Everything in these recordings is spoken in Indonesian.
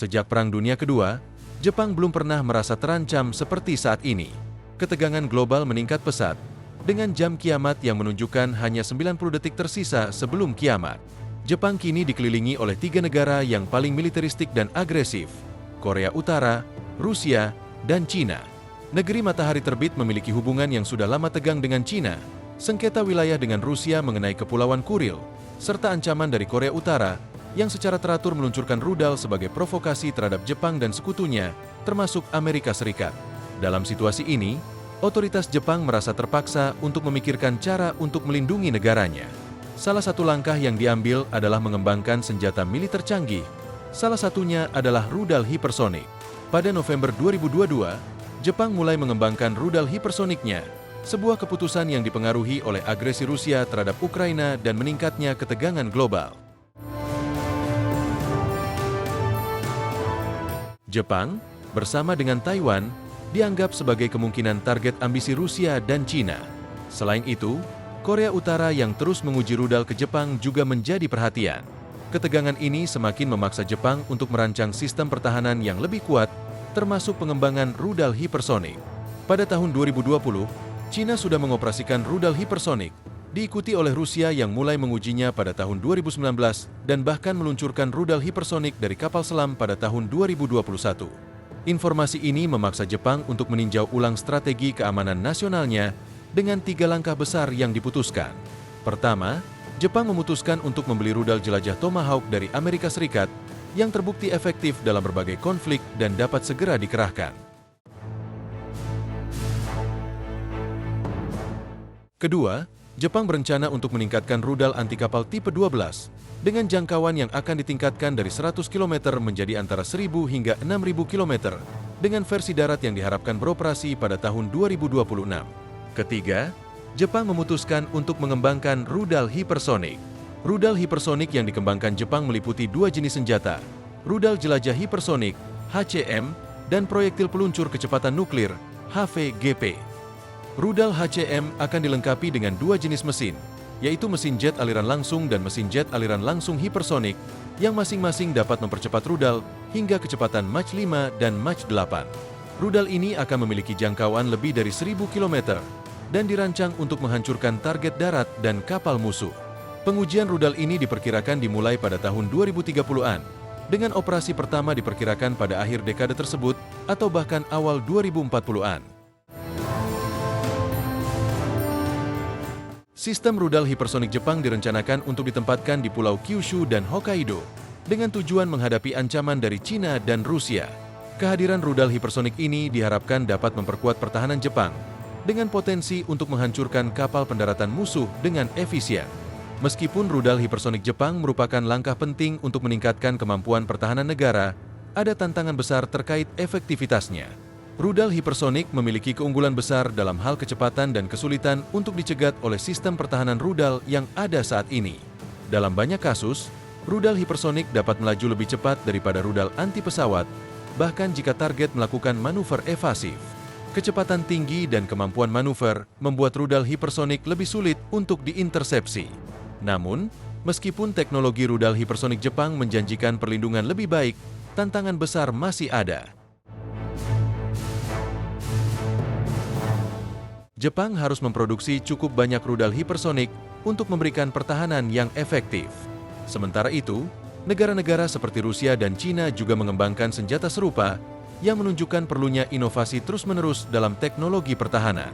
Sejak Perang Dunia Kedua, Jepang belum pernah merasa terancam seperti saat ini. Ketegangan global meningkat pesat, dengan jam kiamat yang menunjukkan hanya 90 detik tersisa sebelum kiamat. Jepang kini dikelilingi oleh 3 negara yang paling militeristik dan agresif: Korea Utara, Rusia, dan Cina. Negeri matahari terbit memiliki hubungan yang sudah lama tegang dengan Cina, sengketa wilayah dengan Rusia mengenai Kepulauan Kuril, serta ancaman dari Korea Utara yang secara teratur meluncurkan rudal sebagai provokasi terhadap Jepang dan sekutunya, termasuk Amerika Serikat. Dalam situasi ini, otoritas Jepang merasa terpaksa untuk memikirkan cara untuk melindungi negaranya. Salah satu langkah yang diambil adalah mengembangkan senjata militer canggih. Salah satunya adalah rudal hipersonik. Pada November 2022, Jepang mulai mengembangkan rudal hipersoniknya, sebuah keputusan yang dipengaruhi oleh agresi Rusia terhadap Ukraina dan meningkatnya ketegangan global. Jepang, bersama dengan Taiwan, dianggap sebagai kemungkinan target ambisi Rusia dan Cina. Selain itu, Korea Utara yang terus menguji rudal ke Jepang juga menjadi perhatian. Ketegangan ini semakin memaksa Jepang untuk merancang sistem pertahanan yang lebih kuat, termasuk pengembangan rudal hipersonik. Pada tahun 2020, Cina sudah mengoperasikan rudal hipersonik, diikuti oleh Rusia yang mulai mengujinya pada tahun 2019 dan bahkan meluncurkan rudal hipersonik dari kapal selam pada tahun 2021. Informasi ini memaksa Jepang untuk meninjau ulang strategi keamanan nasionalnya dengan 3 langkah besar yang diputuskan. Pertama, Jepang memutuskan untuk membeli rudal jelajah Tomahawk dari Amerika Serikat yang terbukti efektif dalam berbagai konflik dan dapat segera dikerahkan. Kedua, Jepang berencana untuk meningkatkan rudal anti kapal tipe 12 dengan jangkauan yang akan ditingkatkan dari 100 km menjadi antara 1.000 hingga 6.000 km dengan versi darat yang diharapkan beroperasi pada tahun 2026. Ketiga, Jepang memutuskan untuk mengembangkan rudal hipersonik. Rudal hipersonik yang dikembangkan Jepang meliputi 2 jenis senjata: rudal jelajah hipersonik (HCM) dan proyektil peluncur kecepatan nuklir (HVGP). Rudal HCM akan dilengkapi dengan 2 jenis mesin, yaitu mesin jet aliran langsung dan mesin jet aliran langsung hipersonik, yang masing-masing dapat mempercepat rudal hingga kecepatan Mach 5 dan Mach 8. Rudal ini akan memiliki jangkauan lebih dari 1.000 km dan dirancang untuk menghancurkan target darat dan kapal musuh. Pengujian rudal ini diperkirakan dimulai pada tahun 2030-an, dengan operasi pertama diperkirakan pada akhir dekade tersebut atau bahkan awal 2040-an. Sistem rudal hipersonik Jepang direncanakan untuk ditempatkan di Pulau Kyushu dan Hokkaido, dengan tujuan menghadapi ancaman dari Cina dan Rusia. Kehadiran rudal hipersonik ini diharapkan dapat memperkuat pertahanan Jepang, dengan potensi untuk menghancurkan kapal pendaratan musuh dengan efisien. Meskipun rudal hipersonik Jepang merupakan langkah penting untuk meningkatkan kemampuan pertahanan negara, ada tantangan besar terkait efektivitasnya. Rudal hipersonik memiliki keunggulan besar dalam hal kecepatan dan kesulitan untuk dicegat oleh sistem pertahanan rudal yang ada saat ini. Dalam banyak kasus, rudal hipersonik dapat melaju lebih cepat daripada rudal anti pesawat, bahkan jika target melakukan manuver evasif. Kecepatan tinggi dan kemampuan manuver membuat rudal hipersonik lebih sulit untuk diintersepsi. Namun, meskipun teknologi rudal hipersonik Jepang menjanjikan perlindungan lebih baik, tantangan besar masih ada. Jepang harus memproduksi cukup banyak rudal hipersonik untuk memberikan pertahanan yang efektif. Sementara itu, negara-negara seperti Rusia dan Cina juga mengembangkan senjata serupa yang menunjukkan perlunya inovasi terus-menerus dalam teknologi pertahanan.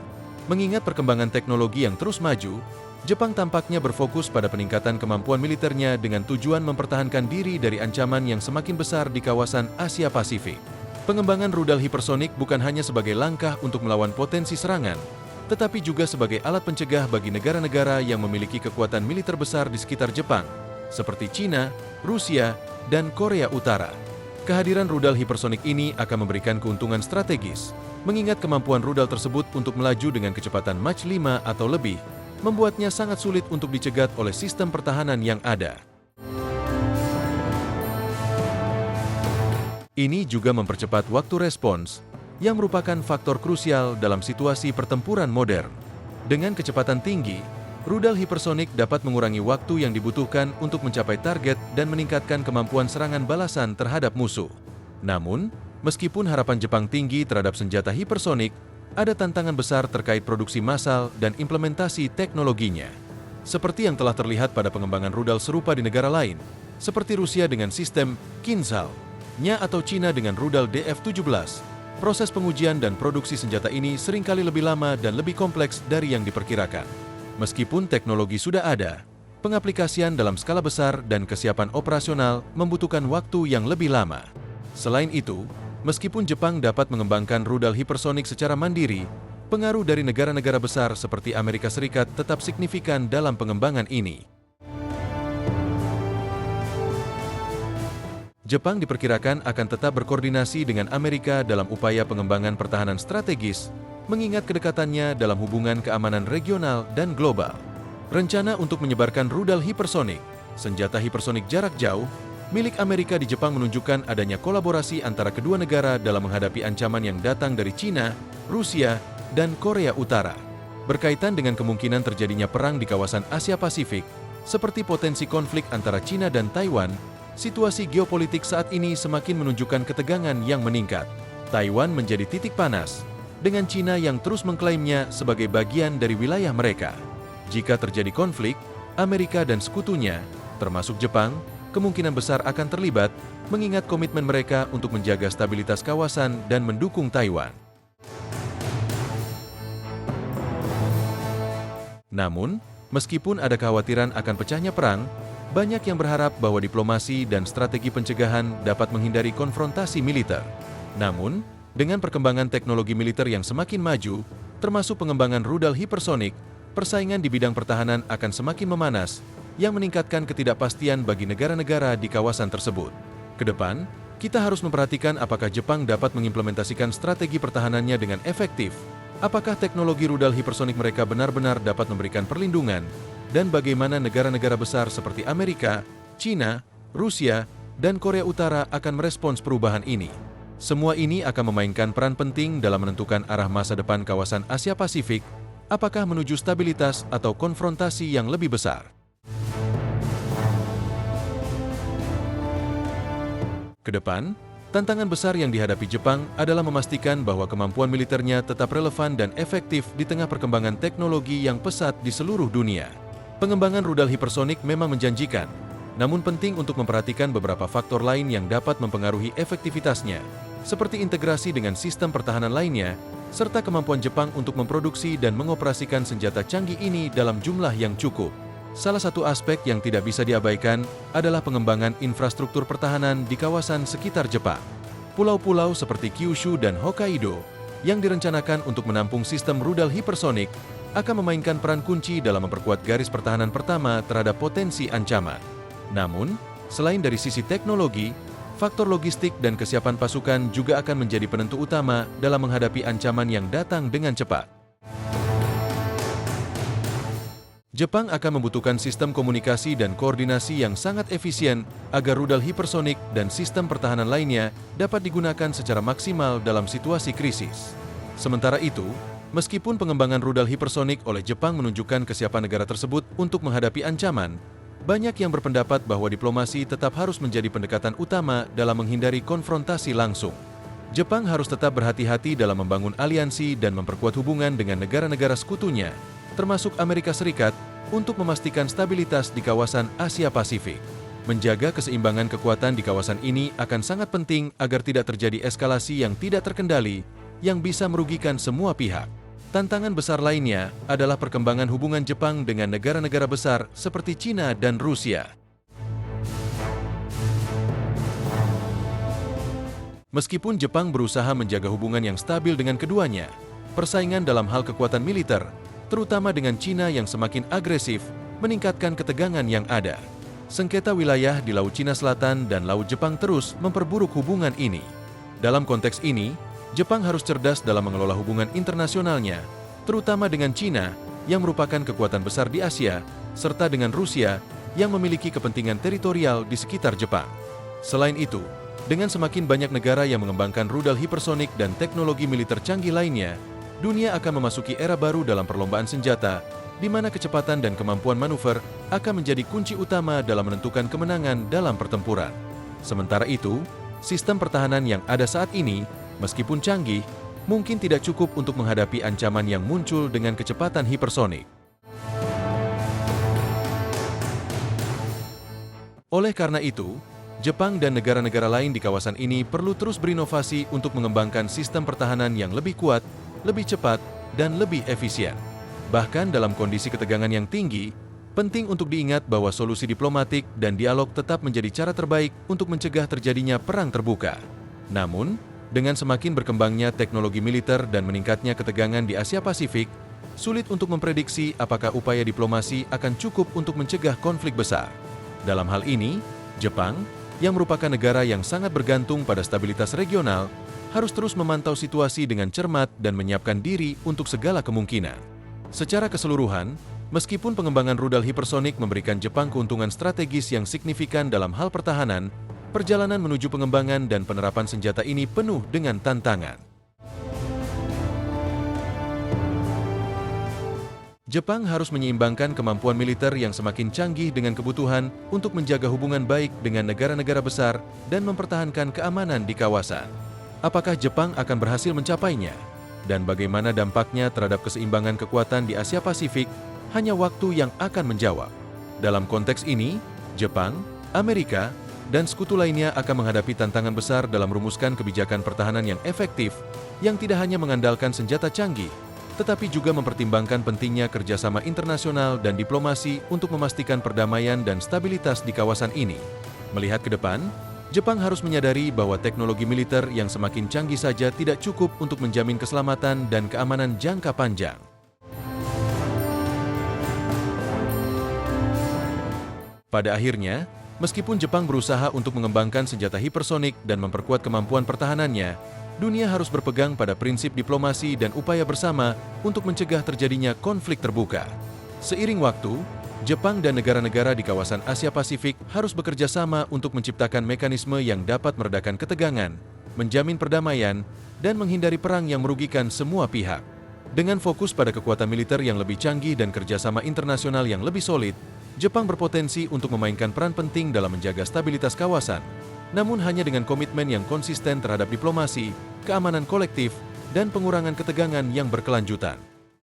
Mengingat perkembangan teknologi yang terus maju, Jepang tampaknya berfokus pada peningkatan kemampuan militernya dengan tujuan mempertahankan diri dari ancaman yang semakin besar di kawasan Asia Pasifik. Pengembangan rudal hipersonik bukan hanya sebagai langkah untuk melawan potensi serangan, tetapi juga sebagai alat pencegah bagi negara-negara yang memiliki kekuatan militer besar di sekitar Jepang, seperti Cina, Rusia, dan Korea Utara. Kehadiran rudal hipersonik ini akan memberikan keuntungan strategis, mengingat kemampuan rudal tersebut untuk melaju dengan kecepatan Mach 5 atau lebih, membuatnya sangat sulit untuk dicegat oleh sistem pertahanan yang ada. Ini juga mempercepat waktu respons, yang merupakan faktor krusial dalam situasi pertempuran modern. Dengan kecepatan tinggi, rudal hipersonik dapat mengurangi waktu yang dibutuhkan untuk mencapai target dan meningkatkan kemampuan serangan balasan terhadap musuh. Namun, meskipun harapan Jepang tinggi terhadap senjata hipersonik, ada tantangan besar terkait produksi massal dan implementasi teknologinya. Seperti yang telah terlihat pada pengembangan rudal serupa di negara lain, seperti Rusia dengan sistem Kinzhal-nya atau Cina dengan rudal DF-17. Proses pengujian dan produksi senjata ini seringkali lebih lama dan lebih kompleks dari yang diperkirakan. Meskipun teknologi sudah ada, pengaplikasian dalam skala besar dan kesiapan operasional membutuhkan waktu yang lebih lama. Selain itu, meskipun Jepang dapat mengembangkan rudal hipersonik secara mandiri, pengaruh dari negara-negara besar seperti Amerika Serikat tetap signifikan dalam pengembangan ini. Jepang diperkirakan akan tetap berkoordinasi dengan Amerika dalam upaya pengembangan pertahanan strategis, mengingat kedekatannya dalam hubungan keamanan regional dan global. Rencana untuk menyebarkan rudal hipersonik, senjata hipersonik jarak jauh, milik Amerika di Jepang menunjukkan adanya kolaborasi antara kedua negara dalam menghadapi ancaman yang datang dari Cina, Rusia, dan Korea Utara. Berkaitan dengan kemungkinan terjadinya perang di kawasan Asia Pasifik, seperti potensi konflik antara Cina dan Taiwan, situasi geopolitik saat ini semakin menunjukkan ketegangan yang meningkat. Taiwan menjadi titik panas, dengan Cina yang terus mengklaimnya sebagai bagian dari wilayah mereka. Jika terjadi konflik, Amerika dan sekutunya, termasuk Jepang, kemungkinan besar akan terlibat, mengingat komitmen mereka untuk menjaga stabilitas kawasan dan mendukung Taiwan. Namun, meskipun ada kekhawatiran akan pecahnya perang, banyak yang berharap bahwa diplomasi dan strategi pencegahan dapat menghindari konfrontasi militer. Namun, dengan perkembangan teknologi militer yang semakin maju, termasuk pengembangan rudal hipersonik, persaingan di bidang pertahanan akan semakin memanas, yang meningkatkan ketidakpastian bagi negara-negara di kawasan tersebut. Kedepan, kita harus memperhatikan apakah Jepang dapat mengimplementasikan strategi pertahanannya dengan efektif, apakah teknologi rudal hipersonik mereka benar-benar dapat memberikan perlindungan, dan bagaimana negara-negara besar seperti Amerika, Cina, Rusia, dan Korea Utara akan merespons perubahan ini. Semua ini akan memainkan peran penting dalam menentukan arah masa depan kawasan Asia Pasifik, apakah menuju stabilitas atau konfrontasi yang lebih besar. Kedepan, tantangan besar yang dihadapi Jepang adalah memastikan bahwa kemampuan militernya tetap relevan dan efektif di tengah perkembangan teknologi yang pesat di seluruh dunia. Pengembangan rudal hipersonik memang menjanjikan, namun penting untuk memperhatikan beberapa faktor lain yang dapat mempengaruhi efektivitasnya, seperti integrasi dengan sistem pertahanan lainnya, serta kemampuan Jepang untuk memproduksi dan mengoperasikan senjata canggih ini dalam jumlah yang cukup. Salah satu aspek yang tidak bisa diabaikan adalah pengembangan infrastruktur pertahanan di kawasan sekitar Jepang. Pulau-pulau seperti Kyushu dan Hokkaido, yang direncanakan untuk menampung sistem rudal hipersonik, akan memainkan peran kunci dalam memperkuat garis pertahanan pertama terhadap potensi ancaman. Namun, selain dari sisi teknologi, faktor logistik dan kesiapan pasukan juga akan menjadi penentu utama dalam menghadapi ancaman yang datang dengan cepat. Jepang akan membutuhkan sistem komunikasi dan koordinasi yang sangat efisien agar rudal hipersonik dan sistem pertahanan lainnya dapat digunakan secara maksimal dalam situasi krisis. Sementara itu, meskipun pengembangan rudal hipersonik oleh Jepang menunjukkan kesiapan negara tersebut untuk menghadapi ancaman, banyak yang berpendapat bahwa diplomasi tetap harus menjadi pendekatan utama dalam menghindari konfrontasi langsung. Jepang harus tetap berhati-hati dalam membangun aliansi dan memperkuat hubungan dengan negara-negara sekutunya, termasuk Amerika Serikat, untuk memastikan stabilitas di kawasan Asia Pasifik. Menjaga keseimbangan kekuatan di kawasan ini akan sangat penting agar tidak terjadi eskalasi yang tidak terkendali, yang bisa merugikan semua pihak. Tantangan besar lainnya adalah perkembangan hubungan Jepang dengan negara-negara besar seperti Cina dan Rusia. Meskipun Jepang berusaha menjaga hubungan yang stabil dengan keduanya, persaingan dalam hal kekuatan militer, terutama dengan Cina yang semakin agresif, meningkatkan ketegangan yang ada. Sengketa wilayah di Laut Cina Selatan dan Laut Jepang terus memperburuk hubungan ini. Dalam konteks ini, Jepang harus cerdas dalam mengelola hubungan internasionalnya, terutama dengan Cina, yang merupakan kekuatan besar di Asia, serta dengan Rusia, yang memiliki kepentingan teritorial di sekitar Jepang. Selain itu, dengan semakin banyak negara yang mengembangkan rudal hipersonik dan teknologi militer canggih lainnya, dunia akan memasuki era baru dalam perlombaan senjata, di mana kecepatan dan kemampuan manuver akan menjadi kunci utama dalam menentukan kemenangan dalam pertempuran. Sementara itu, sistem pertahanan yang ada saat ini, meskipun canggih, mungkin tidak cukup untuk menghadapi ancaman yang muncul dengan kecepatan hipersonik. Oleh karena itu, Jepang dan negara-negara lain di kawasan ini perlu terus berinovasi untuk mengembangkan sistem pertahanan yang lebih kuat, lebih cepat, dan lebih efisien. Bahkan dalam kondisi ketegangan yang tinggi, penting untuk diingat bahwa solusi diplomatik dan dialog tetap menjadi cara terbaik untuk mencegah terjadinya perang terbuka. Namun, dengan semakin berkembangnya teknologi militer dan meningkatnya ketegangan di Asia Pasifik, sulit untuk memprediksi apakah upaya diplomasi akan cukup untuk mencegah konflik besar. Dalam hal ini, Jepang, yang merupakan negara yang sangat bergantung pada stabilitas regional, harus terus memantau situasi dengan cermat dan menyiapkan diri untuk segala kemungkinan. Secara keseluruhan, meskipun pengembangan rudal hipersonik memberikan Jepang keuntungan strategis yang signifikan dalam hal pertahanan, perjalanan menuju pengembangan dan penerapan senjata ini penuh dengan tantangan. Jepang harus menyeimbangkan kemampuan militer yang semakin canggih dengan kebutuhan untuk menjaga hubungan baik dengan negara-negara besar dan mempertahankan keamanan di kawasan. Apakah Jepang akan berhasil mencapainya? Dan bagaimana dampaknya terhadap keseimbangan kekuatan di Asia Pasifik? Hanya waktu yang akan menjawab. Dalam konteks ini, Jepang, Amerika, dan sekutu lainnya akan menghadapi tantangan besar dalam merumuskan kebijakan pertahanan yang efektif, yang tidak hanya mengandalkan senjata canggih, tetapi juga mempertimbangkan pentingnya kerjasama internasional dan diplomasi untuk memastikan perdamaian dan stabilitas di kawasan ini. Melihat ke depan, Jepang harus menyadari bahwa teknologi militer yang semakin canggih saja tidak cukup untuk menjamin keselamatan dan keamanan jangka panjang. Pada akhirnya, meskipun Jepang berusaha untuk mengembangkan senjata hipersonik dan memperkuat kemampuan pertahanannya, dunia harus berpegang pada prinsip diplomasi dan upaya bersama untuk mencegah terjadinya konflik terbuka. Seiring waktu, Jepang dan negara-negara di kawasan Asia Pasifik harus bekerja sama untuk menciptakan mekanisme yang dapat meredakan ketegangan, menjamin perdamaian, dan menghindari perang yang merugikan semua pihak. Dengan fokus pada kekuatan militer yang lebih canggih dan kerjasama internasional yang lebih solid, Jepang berpotensi untuk memainkan peran penting dalam menjaga stabilitas kawasan, namun hanya dengan komitmen yang konsisten terhadap diplomasi, keamanan kolektif, dan pengurangan ketegangan yang berkelanjutan.